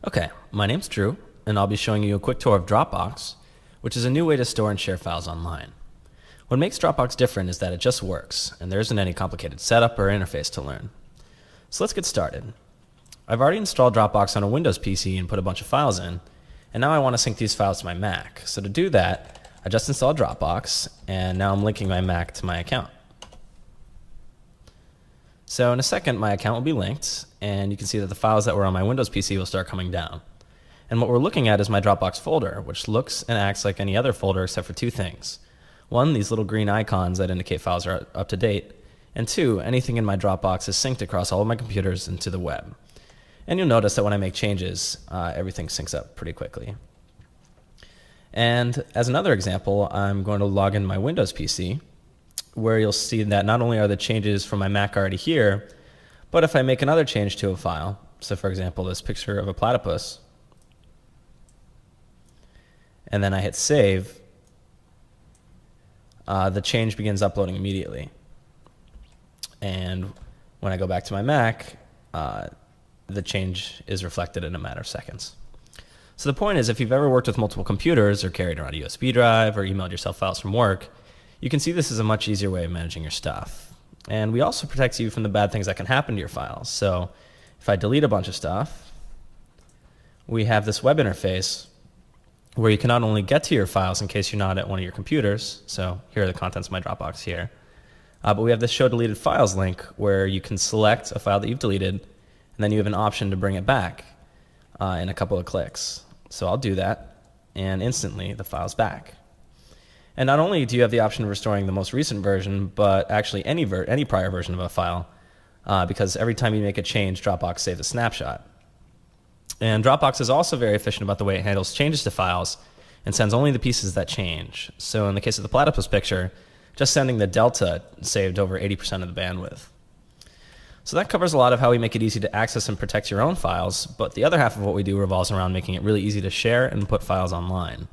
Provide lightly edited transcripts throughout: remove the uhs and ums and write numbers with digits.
Okay, my name's Drew, and I'll be showing you a quick tour of Dropbox, which is a new way to store and share files online. What makes Dropbox different is that it just works, and there isn't any complicated setup or interface to learn. So let's get started. I've already installed Dropbox on a Windows PC and put a bunch of files in, and now I want to sync these files to my Mac. So to do that, I just installed Dropbox, and now I'm linking my Mac to my account. So in a second, my account will be linked, and you can see that the files that were on my Windows PC will start coming down. And what we're looking at is my Dropbox folder, which looks and acts like any other folder except for two things. One, these little green icons that indicate files are up to date, and two, anything in my Dropbox is synced across all of my computers and to the web. And you'll notice that when I make changes, everything syncs up pretty quickly. And as another example, I'm going to log in my Windows PC, where you'll see that not only are the changes from my Mac already here, but if I make another change to a file, so for example this picture of a platypus, and then I hit save, the change begins uploading immediately. And when I go back to my Mac, the change is reflected in a matter of seconds. So the point is, if you've ever worked with multiple computers or carried around a USB drive or emailed yourself files from work, you can see this is a much easier way of managing your stuff. And we also protect you from the bad things that can happen to your files. So if I delete a bunch of stuff, we have this web interface where you can not only get to your files in case you're not at one of your computers, so here are the contents of my Dropbox here, but we have this show deleted files link where you can select a file that you've deleted, and then you have an option to bring it back in a couple of clicks. So I'll do that, and instantly the file's back. And not only do you have the option of restoring the most recent version, but actually any prior version of a file, because every time you make a change, Dropbox saves a snapshot. And Dropbox is also very efficient about the way it handles changes to files and sends only the pieces that change. So in the case of the platypus picture, just sending the delta saved over 80% of the bandwidth. So that covers a lot of how we make it easy to access and protect your own files, but the other half of what we do revolves around making it really easy to share and put files online.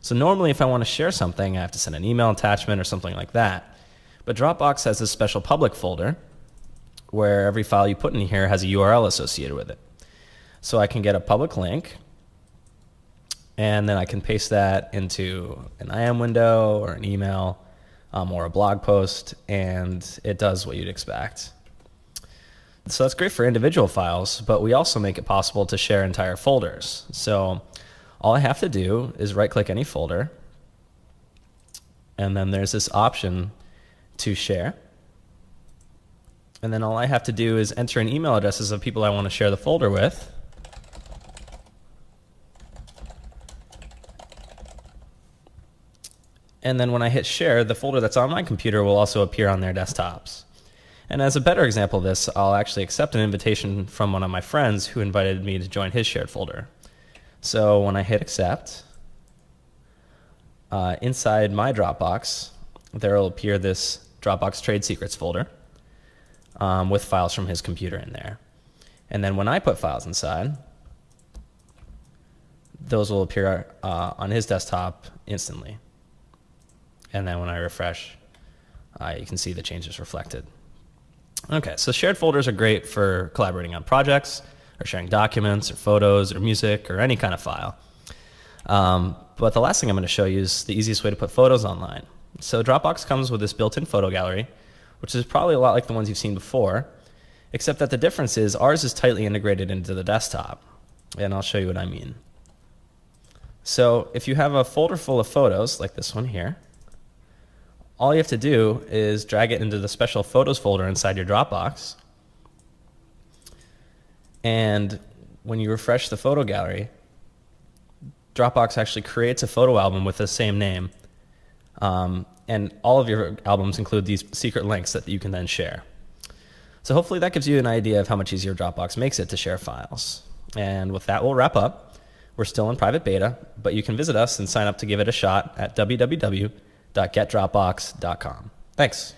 So normally if I want to share something, I have to send an email attachment or something like that. But Dropbox has this special public folder where every file you put in here has a URL associated with it. So I can get a public link, and then I can paste that into an IM window or an email or a blog post, and it does what you'd expect. So that's great for individual files, but we also make it possible to share entire folders. So all I have to do is right-click any folder, and then there's this option to share. And then all I have to do is enter in email addresses of people I want to share the folder with. And then when I hit share, the folder that's on my computer will also appear on their desktops. And as a better example of this, I'll actually accept an invitation from one of my friends who invited me to join his shared folder. So when I hit accept, inside my Dropbox, there will appear this Dropbox Trade Secrets folder with files from his computer in there. And then when I put files inside, those will appear on his desktop instantly. And then when I refresh, you can see the changes reflected. Okay, so shared folders are great for collaborating on projects, or sharing documents, or photos, or music, or any kind of file. But the last thing I'm going to show you is the easiest way to put photos online. So Dropbox comes with this built-in photo gallery, which is probably a lot like the ones you've seen before, except that the difference is ours is tightly integrated into the desktop. And I'll show you what I mean. So if you have a folder full of photos, like this one here, all you have to do is drag it into the special photos folder inside your Dropbox. And when you refresh the photo gallery, Dropbox actually creates a photo album with the same name. And all of your albums include these secret links that you can then share. So hopefully that gives you an idea of how much easier Dropbox makes it to share files. And with that, we'll wrap up. We're still in private beta, but you can visit us and sign up to give it a shot at www.getdropbox.com. Thanks.